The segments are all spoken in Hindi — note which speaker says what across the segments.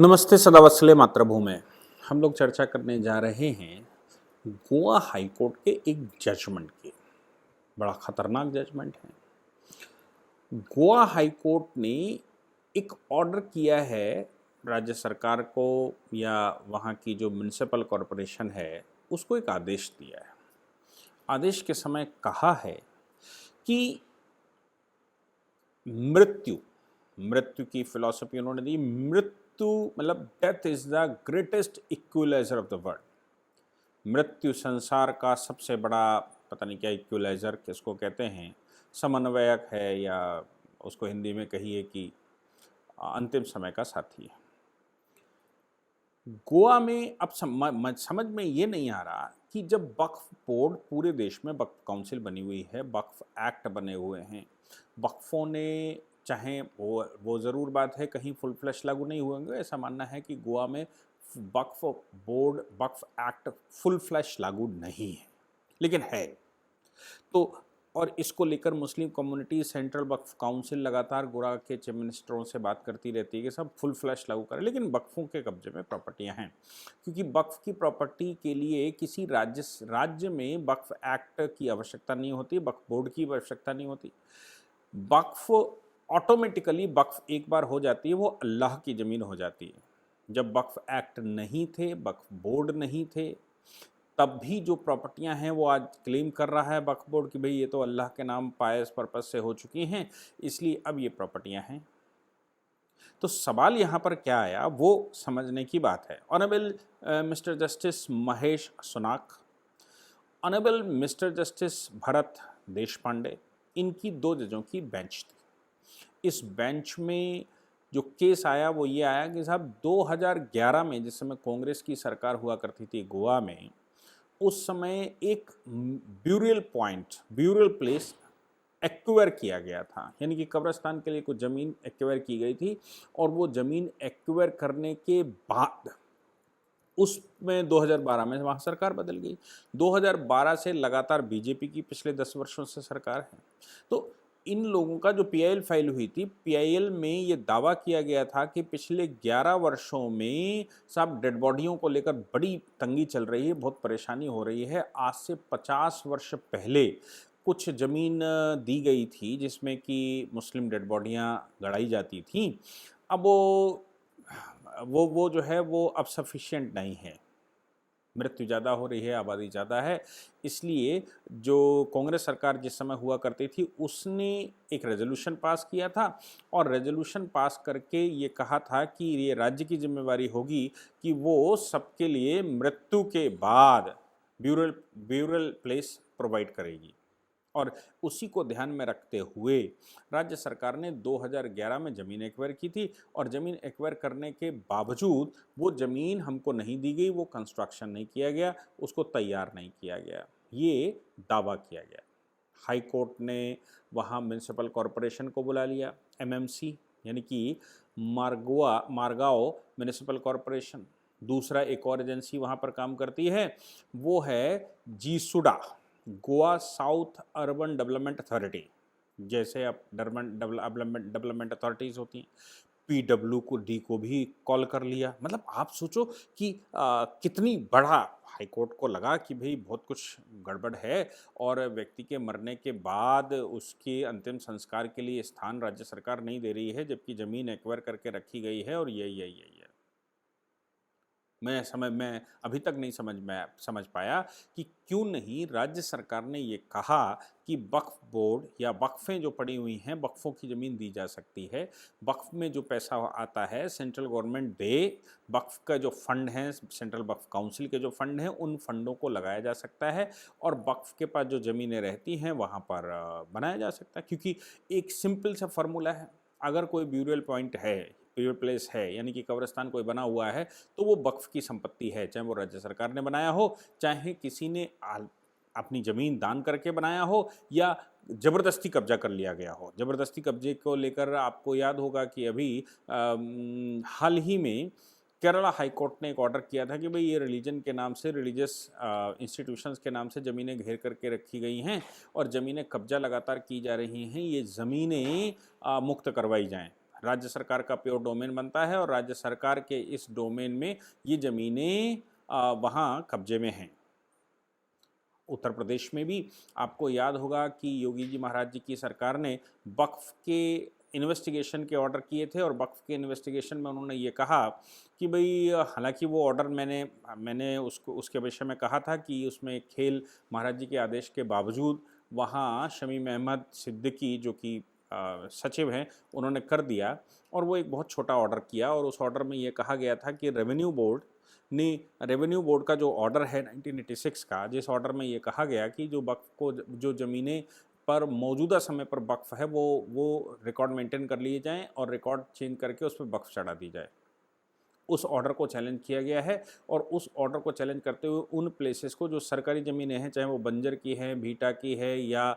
Speaker 1: नमस्ते सदावत्सले मातृभूमि। हम लोग चर्चा करने जा रहे हैं गोवा हाई कोर्ट के एक जजमेंट की। बड़ा खतरनाक जजमेंट है। गोवा हाई कोर्ट ने एक ऑर्डर किया है राज्य सरकार को या वहाँ की जो म्युनिसिपल कॉरपोरेशन है उसको एक आदेश दिया है। आदेश के समय कहा है कि मृत्यु मृत्यु की फिलॉसफी उन्होंने दी। मृत्यु मतलब death is the greatest equaliser of the world. मृत्यु संसार का सबसे बड़ा, पता नहीं क्या इक्वलाइजर किसको कहते हैं, समन्वयक है या उसको हिंदी में कहिए कि अंतिम समय का साथी है। गोवा में अब समझ में ये नहीं आ रहा कि जब वक्फ बोर्ड, पूरे देश में वक्फ काउंसिल बनी हुई है, वक्फ एक्ट बने हुए हैं, वक्फों ने, चाहे वो ज़रूर बात है कहीं फुल फ्लैश लागू नहीं हुए होंगे, ऐसा मानना है कि गोवा में वक्फ बोर्ड, वक्फ एक्ट फुल फ्लैश लागू नहीं है, लेकिन है। तो और इसको लेकर मुस्लिम कम्युनिटी, सेंट्रल वक्फ काउंसिल लगातार गोवा के चीफ मिनिस्टरों से बात करती रहती है कि सब फुल फ्लैश लागू करें, लेकिन वक्फों के कब्जे में प्रॉपर्टियां हैं। क्योंकि वक्फ की प्रॉपर्टी के लिए किसी राज्य में वक्फ एक्ट की आवश्यकता नहीं होती, वक्फ बोर्ड की आवश्यकता नहीं होती। वक्फ ऑटोमेटिकली, वक्फ एक बार हो जाती है वो अल्लाह की ज़मीन हो जाती है। जब वक्फ एक्ट नहीं थे, वक्फ बोर्ड नहीं थे, तब भी जो प्रॉपर्टियां हैं वो आज क्लेम कर रहा है वक्फ बोर्ड कि भाई ये तो अल्लाह के नाम पायस पर्पस से हो चुकी हैं, इसलिए अब ये प्रॉपर्टियां हैं। तो सवाल यहाँ पर क्या आया वो समझने की बात है। Honourable mister justice Mahesh Sunak, honourable mister justice Bharat Deshpande, इनकी दो जजों की बेंच थी। इस बेंच में जो केस आया वो ये आया कि साहब 2011 में, जिस समय कांग्रेस की सरकार हुआ करती थी गोवा में, उस समय एक ब्यूरल प्लेस एक्वायर किया गया था, यानी कि कब्रिस्तान के लिए कुछ ज़मीन एक्वायर की गई थी। और वो ज़मीन एक्वायर करने के बाद उसमें 2012 में वहाँ सरकार बदल गई। 2012 से लगातार बीजेपी की पिछले 10 वर्षों से सरकार है। तो इन लोगों का जो पीआईएल फाइल हुई थी, पीआईएल में ये दावा किया गया था कि पिछले 11 वर्षों में सब डेड बॉडियों को लेकर बड़ी तंगी चल रही है, बहुत परेशानी हो रही है। आज से 50 वर्ष पहले कुछ ज़मीन दी गई थी जिसमें कि मुस्लिम डेड बॉडियाँ गड़ाई जाती थीं। अब वो जो है वो अब सफिशिएंट नहीं है, मृत्यु ज़्यादा हो रही है, आबादी ज़्यादा है। इसलिए जो कांग्रेस सरकार जिस समय हुआ करती थी उसने एक रेजोल्यूशन पास किया था, और रेजोल्यूशन पास करके ये कहा था कि ये राज्य की जिम्मेवारी होगी कि वो सबके लिए मृत्यु के बाद ब्यूरल प्लेस प्रोवाइड करेगी। और उसी को ध्यान में रखते हुए राज्य सरकार ने 2011 में ज़मीन एक्वायर की थी, और ज़मीन एक्वायर करने के बावजूद वो ज़मीन हमको नहीं दी गई, वो कंस्ट्रक्शन नहीं किया गया, उसको तैयार नहीं किया गया, ये दावा किया गया। हाई कोर्ट ने वहाँ म्यूनिसिपल कॉरपोरेशन को बुला लिया, एमएमसी यानी कि मारगाओ म्यूनिसिपल कॉरपोरेशन। दूसरा एक और एजेंसी वहाँ पर काम करती है, वो है GSUDA, Goa south urban development authority. जैसे अब डेवलपमेंट अथॉरिटीज़ होती हैं, PWD को भी कॉल कर लिया। मतलब आप सोचो कि कितनी बड़ा हाई कोर्ट को लगा कि भाई बहुत कुछ गड़बड़ है, और व्यक्ति के मरने के बाद उसके अंतिम संस्कार के लिए स्थान राज्य सरकार नहीं दे रही है, जबकि ज़मीन एक्वायर करके रखी गई है। और यही है मैं अभी तक नहीं समझ पाया कि क्यों नहीं राज्य सरकार ने ये कहा कि वक्फ बोर्ड या वक्फें जो पड़ी हुई हैं, वक्फों की ज़मीन दी जा सकती है। वक्फ में जो पैसा आता है सेंट्रल गवर्नमेंट दे, वक्फ का जो फंड है, सेंट्रल वक्फ काउंसिल के जो फंड हैं, उन फंडों को लगाया जा सकता है, और वक्फ के पास जो ज़मीनें रहती हैं वहाँ पर बनाया जा सकता है। क्योंकि एक सिंपल सा फार्मूला है, अगर कोई ब्यूरल पॉइंट है, ब्यूरल प्लेस है, यानी कि कब्रिस्तान कोई बना हुआ है, तो वो वक्फ की संपत्ति है, चाहे वो राज्य सरकार ने बनाया हो, चाहे किसी ने अपनी ज़मीन दान करके बनाया हो, या ज़बरदस्ती कब्जा कर लिया गया हो। ज़बरदस्ती कब्जे को लेकर आपको याद होगा कि अभी हाल ही में केरला हाई कोर्ट ने एक ऑर्डर किया था कि भाई ये रिलीजन के नाम से, रिलीजियस इंस्टीट्यूशंस के नाम से ज़मीनें घेर करके रखी गई हैं, और ज़मीनें कब्जा लगातार की जा रही हैं, ये ज़मीनें मुक्त करवाई जाएं। राज्य सरकार का प्योर डोमेन बनता है और राज्य सरकार के इस डोमेन में ये ज़मीनें वहाँ कब्जे में हैं। उत्तर प्रदेश में भी आपको याद होगा कि योगी जी महाराज जी की सरकार ने वक्फ के इन्वेस्टिगेशन के ऑर्डर किए थे और वक्फ के इन्वेस्टिगेशन में उन्होंने ये कहा कि भाई, हालांकि वो ऑर्डर मैंने उसके विषय में कहा था कि उसमें खेल महाराज जी के आदेश के बावजूद वहाँ शमीम अहमद सिद्दीकी जो कि सचिव हैं, उन्होंने कर दिया और वो एक बहुत छोटा ऑर्डर किया और उस ऑर्डर में ये कहा गया था कि रेवेन्यू बोर्ड का जो ऑर्डर है 1986 का, जिस ऑर्डर में ये कहा गया कि जो वक्फ को जो ज़मीनें पर मौजूदा समय पर वक्फ है वो रिकॉर्ड मेंटेन कर लिए जाएं और रिकॉर्ड चेंज करके उस पर वक्फ चढ़ा दी जाए। उस ऑर्डर को चैलेंज किया गया है और उस ऑर्डर को चैलेंज करते हुए उन प्लेसेस को जो सरकारी ज़मीनें हैं, चाहे वो बंजर की है, भीटा की है या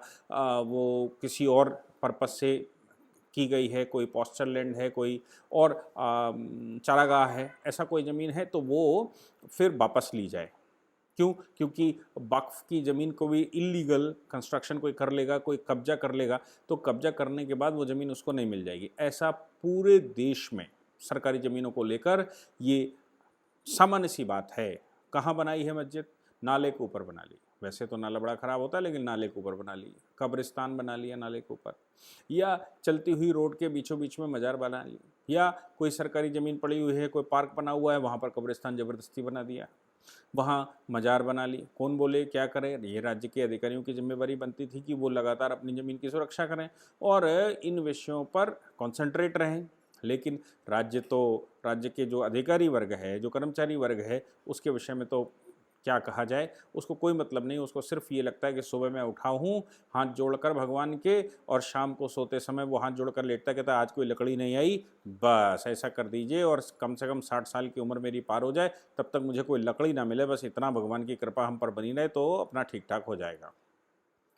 Speaker 1: वो किसी और पर्पस से की गई है, कोई पॉस्चर लैंड है, कोई और चारागाह है, ऐसा कोई ज़मीन है तो वो फिर वापस ली जाए। क्यों? क्योंकि वक्फ की ज़मीन को भी इलीगल कंस्ट्रक्शन कोई कर लेगा, कोई कब्जा कर लेगा, तो कब्जा करने के बाद वो ज़मीन उसको नहीं मिल जाएगी। ऐसा पूरे देश में सरकारी ज़मीनों को लेकर ये सामान्य सी बात है। कहाँ बनाई है मस्जिद? नाले के ऊपर बना ली। वैसे तो नाला बड़ा ख़राब होता है, लेकिन नाले के ऊपर बना ली। कब्रिस्तान बना लिया नाले के ऊपर, या चलती हुई रोड के बीचों बीच में मज़ार बना ली, या कोई सरकारी ज़मीन पड़ी हुई है, कोई पार्क बना हुआ है, वहाँ पर कब्रिस्तान ज़बरदस्ती बना दिया, वहाँ मज़ार बना ली। कौन बोले क्या करे? ये राज्य के अधिकारियों की जिम्मेवारी बनती थी कि वो लगातार अपनी ज़मीन की सुरक्षा करें और इन विषयों पर कॉन्सेंट्रेट रहें। लेकिन राज्य के जो अधिकारी वर्ग है, जो कर्मचारी वर्ग है, उसके विषय में तो क्या कहा जाए, उसको कोई मतलब नहीं। उसको सिर्फ ये लगता है कि सुबह मैं उठा हूँ हाथ जोड़कर भगवान के, और शाम को सोते समय वो हाथ जोड़कर लेटता कहता आज कोई लकड़ी नहीं आई, बस ऐसा कर दीजिए और कम से कम 60 साल की उम्र मेरी पार हो जाए, तब तक मुझे कोई लकड़ी ना मिले, बस इतना भगवान की कृपा हम पर बनी रहे तो अपना ठीक ठाक हो जाएगा।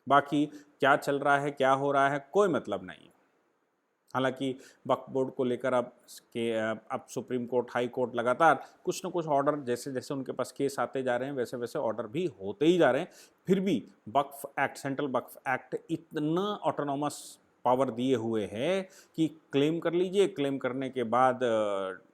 Speaker 1: बाकी क्या चल रहा है, क्या हो रहा है, कोई मतलब नहीं। हालांकि वक्फ बोर्ड को लेकर अब सुप्रीम कोर्ट, हाई कोर्ट लगातार कुछ न कुछ ऑर्डर, जैसे जैसे उनके पास केस आते जा रहे हैं वैसे वैसे ऑर्डर भी होते ही जा रहे हैं। फिर भी वक्फ एक्ट, सेंट्रल वक्फ एक्ट इतना ऑटोनॉमस पावर दिए हुए है कि क्लेम कर लीजिए, क्लेम करने के बाद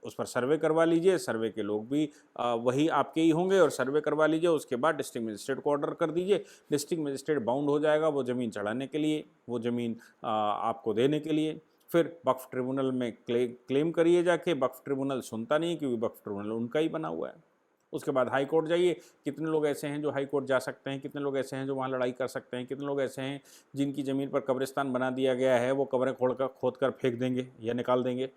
Speaker 1: उस पर सर्वे करवा लीजिए, सर्वे के लोग भी वही आपके ही होंगे और सर्वे करवा लीजिए, उसके बाद डिस्ट्रिक्ट मजिस्ट्रेट को ऑर्डर कर दीजिए, डिस्ट्रिक्ट मजिस्ट्रेट बाउंड हो जाएगा वो ज़मीन चढ़ाने के लिए, वो ज़मीन आपको देने के लिए। फिर वक्फ ट्रिब्यूनल में क्लेम करिए जाके, वक्फ ट्रिब्यूनल सुनता नहीं क्योंकि वक्फ ट्रिब्यूनल उनका ही बना हुआ है। उसके बाद हाई कोर्ट जाइए, कितने लोग ऐसे हैं जो हाई कोर्ट जा सकते हैं, कितने लोग ऐसे हैं जो वहाँ लड़ाई कर सकते हैं, कितने लोग ऐसे हैं जिनकी ज़मीन पर कब्रिस्तान बना दिया गया है, वो कब्रें खोद कर फेंक देंगे या निकाल देंगे।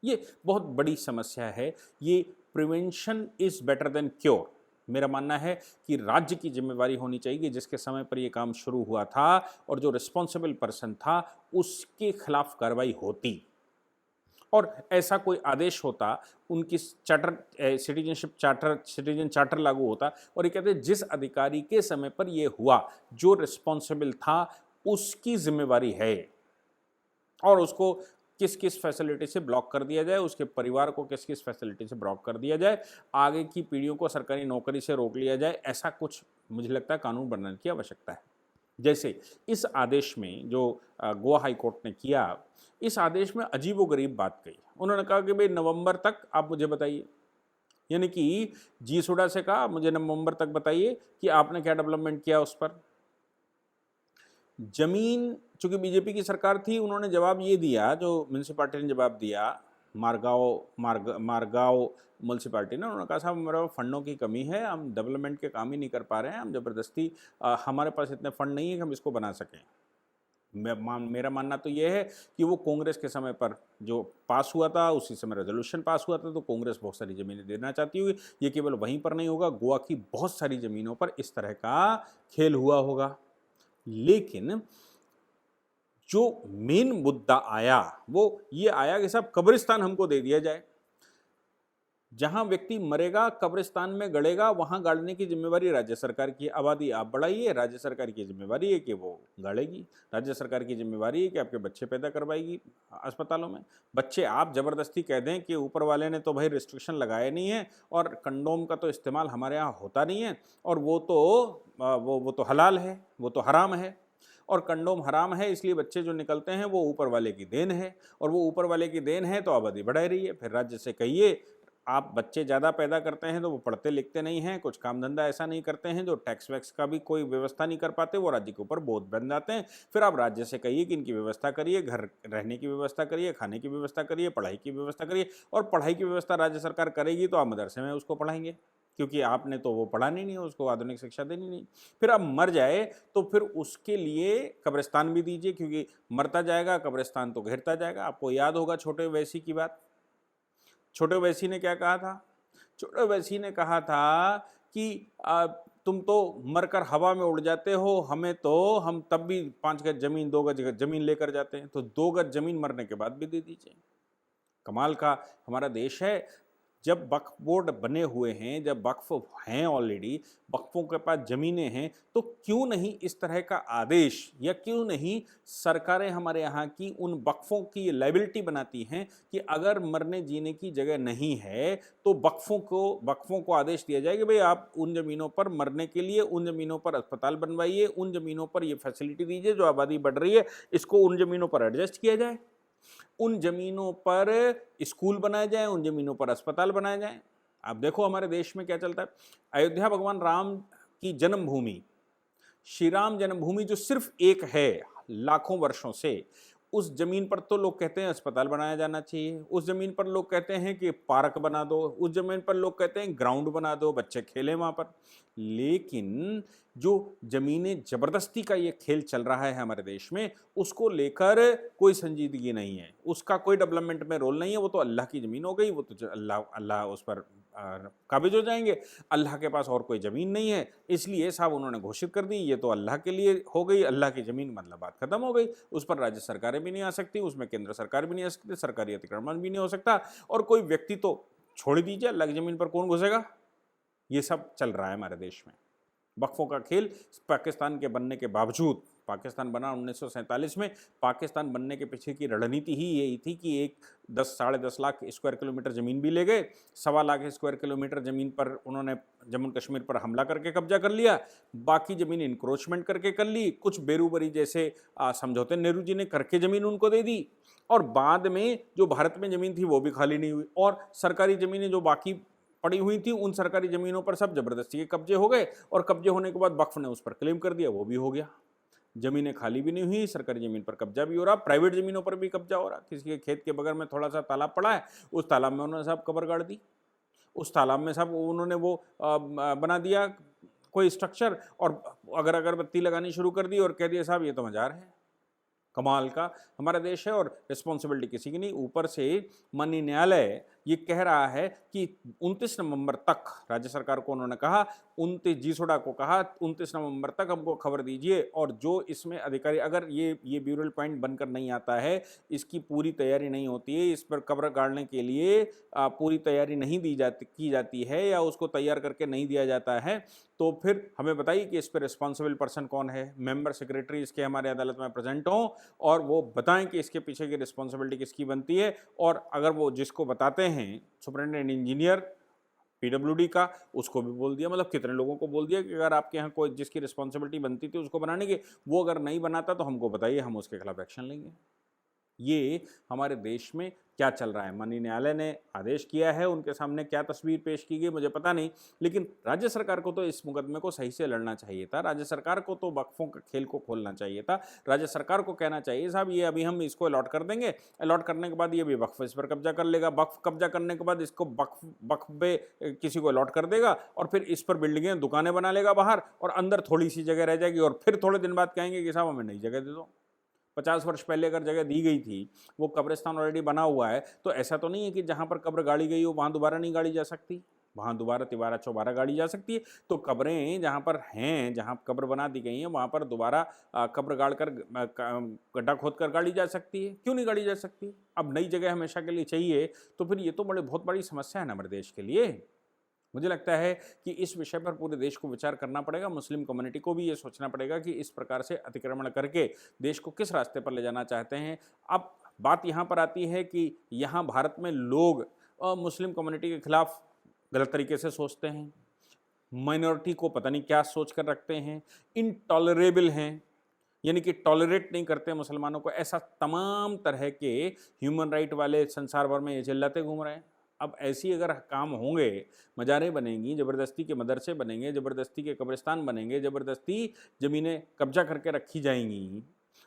Speaker 1: ये बहुत बड़ी समस्या है। ये prevention is better than cure. मेरा मानना है कि राज्य की जिम्मेवारी होनी चाहिए कि जिसके समय पर यह काम शुरू हुआ था और जो रिस्पॉन्सिबल पर्सन था उसके खिलाफ कार्रवाई होती और ऐसा कोई आदेश होता, उनकी सिटीजन चार्टर लागू होता और ये कहते जिस अधिकारी के समय पर यह हुआ, जो रिस्पॉन्सिबल था उसकी जिम्मेवारी है और उसको किस किस फैसिलिटी से ब्लॉक कर दिया जाए, उसके परिवार को किस किस फैसिलिटी से ब्लॉक कर दिया जाए, आगे की पीढ़ियों को सरकारी नौकरी से रोक लिया जाए। ऐसा कुछ मुझे लगता है कानून बनाने की आवश्यकता है। जैसे इस आदेश में जो गोवा हाई कोर्ट ने किया, इस आदेश में अजीबोगरीब बात कही। उन्होंने कहा कि भाई नवंबर तक आप मुझे बताइए, यानी कि जी सुडा से कहा मुझे नवंबर तक बताइए कि आपने क्या डेवलपमेंट किया उस पर। जमीन, चूंकि बीजेपी की सरकार थी, उन्होंने जवाब ये दिया, जो म्यूनसिपालिटी ने जवाब दिया, मारगांव म्यूनसिपालिटी ने, उन्होंने कहा साहब हमारे फंडों की कमी है, हम डेवलपमेंट के काम ही नहीं कर पा रहे हैं, हम ज़बरदस्ती हमारे पास इतने फंड नहीं है कि हम इसको बना सकें। मेरा मानना तो ये है कि वो कांग्रेस के समय पर जो पास हुआ था, उसी समय रेजोल्यूशन पास हुआ था, तो कांग्रेस बहुत सारी ज़मीनें देना चाहती होगी। ये केवल वहीं पर नहीं होगा, गोवा की बहुत सारी ज़मीनों पर इस तरह का खेल हुआ होगा। लेकिन जो मेन मुद्दा आया वो ये आया कि साहब कब्रिस्तान हमको दे दिया जाए। जहां व्यक्ति मरेगा, कब्रिस्तान में गड़ेगा, वहां गाड़ने की जिम्मेवारी राज्य सरकार की। आबादी आप बढ़ाइए, राज्य सरकार की जिम्मेवारी है कि वो गाड़ेगी। राज्य सरकार की जिम्मेवारी है कि आपके बच्चे पैदा करवाएगी अस्पतालों में। बच्चे आप जबरदस्ती कह दें कि ऊपर वाले ने तो भाई रिस्ट्रिक्शन लगाए नहीं है और कंडोम का तो इस्तेमाल हमारे यहाँ होता नहीं है और वो तो हलाल है, वो तो हराम है, और कंडोम हराम है, इसलिए बच्चे जो निकलते हैं वो ऊपर वाले की देन है, और वो ऊपर वाले की देन है तो आबादी बढ़ रही है। फिर राज्य से कहिए आप बच्चे ज़्यादा पैदा करते हैं तो वो पढ़ते लिखते नहीं हैं, कुछ काम धंधा ऐसा नहीं करते हैं, जो टैक्स वैक्स का भी कोई व्यवस्था नहीं कर पाते, वो राज्य के ऊपर बोझ बन जाते हैं। फिर आप राज्य से कहिए कि इनकी व्यवस्था करिए, घर रहने की व्यवस्था करिए, खाने की व्यवस्था करिए, पढ़ाई की व्यवस्था करिए, और पढ़ाई की व्यवस्था राज्य सरकार करेगी तो आप मदरसे में उसको पढ़ाएंगे, क्योंकि आपने तो वो पढ़ानी नहीं है, उसको आधुनिक शिक्षा देनी नहीं। फिर अब मर जाए तो फिर उसके लिए कब्रिस्तान भी दीजिए, क्योंकि मरता जाएगा कब्रिस्तान तो घेरता जाएगा। आपको याद होगा छोटे वैसी की बात। छोटे वैसी ने क्या कहा था? छोटे वैसी ने कहा था कि तुम तो मरकर हवा में उड़ जाते हो, हमें तो हम तब भी 5 गज जमीन 2 गज जमीन लेकर जाते हैं, तो 2 गज जमीन मरने के बाद भी दे दीजिए। कमाल का हमारा देश है। जब वक्फ बोर्ड बने हुए हैं, जब वक्फ हैं ऑलरेडी, वक्फों के पास ज़मीनें हैं, तो क्यों नहीं इस तरह का आदेश, या क्यों नहीं सरकारें हमारे यहाँ की उन वक्फों की लायबिलिटी बनाती हैं कि अगर मरने जीने की जगह नहीं है तो वक्फों को आदेश दिया जाए कि भाई आप उन ज़मीनों पर मरने के लिए, उन ज़मीनों पर अस्पताल बनवाइए, उन ज़मीनों पर ये फैसिलिटी दीजिए, जो आबादी बढ़ रही है इसको उन ज़मीनों पर एडजस्ट किया जाए, उन जमीनों पर स्कूल बनाए जाएं, उन जमीनों पर अस्पताल बनाए जाएं। आप देखो हमारे देश में क्या चलता है। अयोध्या भगवान राम की जन्मभूमि, श्री राम जन्मभूमि जो सिर्फ एक है लाखों वर्षों से, उस जमीन पर तो लोग कहते हैं अस्पताल बनाया जाना चाहिए, उस जमीन पर लोग कहते हैं कि पार्क बना दो, उस जमीन पर लोग कहते हैं ग्राउंड बना दो, बच्चे खेलें वहां पर। लेकिन जो जमीनें जबरदस्ती का ये खेल चल रहा है हमारे देश में, उसको लेकर कोई संजीदगी नहीं है, उसका कोई डेवलपमेंट में रोल नहीं है। वो तो अल्लाह की जमीन हो गई, वो तो अल्लाह उस पर काबिज हो जाएंगे। अल्लाह के पास और कोई ज़मीन नहीं है, इसलिए साहब उन्होंने घोषित कर दी ये तो अल्लाह के लिए हो गई, अल्लाह की ज़मीन, मतलब बात खत्म हो गई। उस पर राज्य सरकारें भी नहीं आ सकती, उसमें केंद्र सरकार भी नहीं आ सकती, सरकारी अतिक्रमण भी नहीं हो सकता, और कोई व्यक्ति तो छोड़ दीजिए, अल्लाह की ज़मीन पर कौन घुसेगा। ये सब चल रहा है हमारे देश में, वक्फों का खेल। पाकिस्तान के बनने के बावजूद, पाकिस्तान बना 1947 में, पाकिस्तान बनने के पीछे की रणनीति ही यही थी कि एक 10-10.5 लाख स्क्वायर किलोमीटर ज़मीन भी ले गए, 1.25 लाख स्क्वायर किलोमीटर ज़मीन पर उन्होंने जम्मू कश्मीर पर हमला करके कब्जा कर लिया, बाकी ज़मीन इंक्रोचमेंट करके कर ली, कुछ बेरूबरी जैसे समझौते नेहरू जी ने करके ज़मीन उनको दे दी, और बाद में जो भारत में ज़मीन थी वो भी खाली नहीं हुई, और सरकारी ज़मीनें जो बाकी पड़ी हुई थी उन सरकारी ज़मीनों पर सब जबरदस्ती के कब्जे हो गए, और कब्जे होने के बाद वक्फ ने उस पर क्लेम कर दिया, वो भी हो गया। ज़मीनें खाली भी नहीं हुई, सरकारी ज़मीन पर कब्जा भी हो रहा, प्राइवेट ज़मीनों पर भी कब्जा हो रहा। किसी के खेत के बगल में थोड़ा सा तालाब पड़ा है, उस तालाब में उन्होंने साहब कब्र गाड़ दी, उस तालाब में साहब उन्होंने वो बना दिया कोई स्ट्रक्चर, और अगर अगरबत्ती लगानी शुरू कर दी और कह दिया साहब ये तो मज़ार है। कमाल का हमारा देश है, और रिस्पॉन्सिबिलिटी किसी की नहीं। ऊपर से माननीय न्यायालय ये कह रहा है कि 29 नवंबर तक, राज्य सरकार को उन्होंने कहा, 29 जीसोड़ा को कहा 29 नवंबर तक हमको खबर दीजिए, और जो इसमें अधिकारी, अगर ये ब्यूरल पॉइंट बनकर नहीं आता है, इसकी पूरी तैयारी नहीं होती है, इस पर कब्र गाड़ने के लिए पूरी तैयारी नहीं की जाती है, या उसको तैयार करके नहीं दिया जाता है, तो फिर हमें बताइए कि इस पर रिस्पॉन्सिबल पर्सन कौन है। मेंबर सेक्रेटरी इसके हमारे अदालत में प्रेजेंट हों और वो बताएं कि इसके पीछे की रिस्पॉन्सिबिलिटी किसकी बनती है, और अगर वो जिसको बताते हैं सुपरिटेंडेंट इंजीनियर पीडब्ल्यूडी का, उसको भी बोल दिया, मतलब कितने लोगों को बोल दिया कि अगर आपके यहाँ कोई जिसकी रिस्पॉन्सिबिलिटी बनती थी उसको बनाने की, वो अगर नहीं बनाता तो हमको बताइए, हम उसके खिलाफ एक्शन लेंगे। ये हमारे देश में क्या चल रहा है। माननीय न्यायालय ने आदेश किया है, उनके सामने क्या तस्वीर पेश की गई मुझे पता नहीं, लेकिन राज्य सरकार को तो इस मुकदमे को सही से लड़ना चाहिए था। राज्य सरकार को तो वक्फों का खेल को खोलना चाहिए था। राज्य सरकार को कहना चाहिए साहब ये अभी हम इसको अलॉट कर देंगे, अलॉट करने के बाद ये भी वक्फ इस पर कब्जा कर लेगा, वक्फ कब्जा करने के बाद इसको वक्फ पे किसी को अलॉट कर देगा, और फिर इस पर बिल्डिंगें दुकानें बना लेगा बाहर, और अंदर थोड़ी सी जगह रह जाएगी, और फिर थोड़े दिन बाद कहेंगे कि साहब हमें नई जगह दे दो। 50 वर्ष पहले अगर जगह दी गई थी, वो कब्रिस्तान ऑलरेडी बना हुआ है, तो ऐसा तो नहीं है कि जहाँ पर कब्र गाड़ी गई हो वहाँ दोबारा नहीं गाड़ी जा सकती, वहाँ दोबारा तिबारा चौबारा गाड़ी जा सकती है। तो कब्रें जहाँ पर हैं, जहाँ कब्र बना दी गई हैं, वहाँ पर दोबारा कब्र गाड़ कर गड्ढा खोद कर गाड़ी जा सकती है, क्यों नहीं गाड़ी जा सकती। अब नई जगह हमेशा के लिए चाहिए, तो फिर ये तो बहुत बड़ी समस्या है ना हमारे देश के लिए। मुझे लगता है कि इस विषय पर पूरे देश को विचार करना पड़ेगा, मुस्लिम कम्युनिटी को भी ये सोचना पड़ेगा कि इस प्रकार से अतिक्रमण करके देश को किस रास्ते पर ले जाना चाहते हैं। अब बात यहाँ पर आती है कि यहाँ भारत में लोग मुस्लिम कम्युनिटी के खिलाफ गलत तरीके से सोचते हैं, माइनॉरिटी को पता नहीं क्या सोच कर रखते हैं, इनटॉलरेबल हैं, यानी कि टॉलरेट नहीं करते मुसलमानों को, ऐसा तमाम तरह के ह्यूमन राइट वाले संसार भर में ये चिल्लाते घूम रहे हैं। अब ऐसी अगर काम होंगे, मज़ारें बनेंगी, ज़बरदस्ती के मदरसे बनेंगे, ज़बरदस्ती के कब्रिस्तान बनेंगे, ज़बरदस्ती ज़मीनें कब्जा करके रखी जाएंगी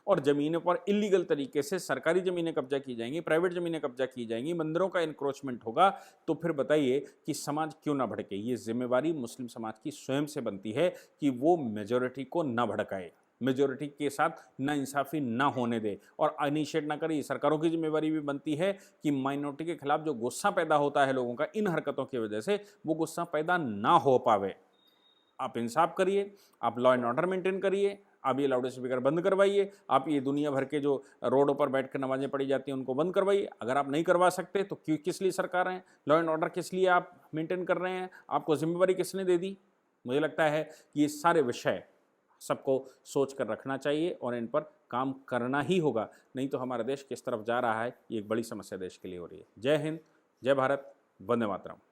Speaker 1: और ज़मीनों पर इलीगल तरीके से सरकारी ज़मीनें कब्जा की जाएंगी, प्राइवेट ज़मीनें कब्जा की जाएंगी, मंदिरों का इंक्रोचमेंट होगा, तो फिर बताइए कि समाज क्यों ना भड़के। ये जिम्मेवारी मुस्लिम समाज की स्वयं से बनती है कि वो मेजॉरिटी को ना भड़काए, मेजोरिटी के साथ नाइंसाफ़ी ना होने दे और इनिशिएट ना करे। सरकारों की जिम्मेवारी भी बनती है कि माइनॉरिटी के खिलाफ जो गुस्सा पैदा होता है लोगों का इन हरकतों की वजह से, वो गुस्सा पैदा ना हो पावे। आप इंसाफ करिए, आप लॉ एंड ऑर्डर मेंटेन करिए, आप ये लाउड स्पीकर बंद करवाइए, आप ये दुनिया भर के जो रोडों पर बैठ कर नमाजें पढ़ी जाती हैं उनको बंद करवाइए। अगर आप नहीं करवा सकते तो क्यों, किस लिए सरकार है, लॉ एंड ऑर्डर किस लिए आप मेंटेन कर रहे हैं, आपको जिम्मेवारी किसने दे दी। मुझे लगता है कि ये सारे विषय सबको सोच कर रखना चाहिए और इन पर काम करना ही होगा, नहीं तो हमारा देश किस तरफ जा रहा है ये एक बड़ी समस्या देश के लिए हो रही है। जय हिंद, जय भारत, वंदे मातरम।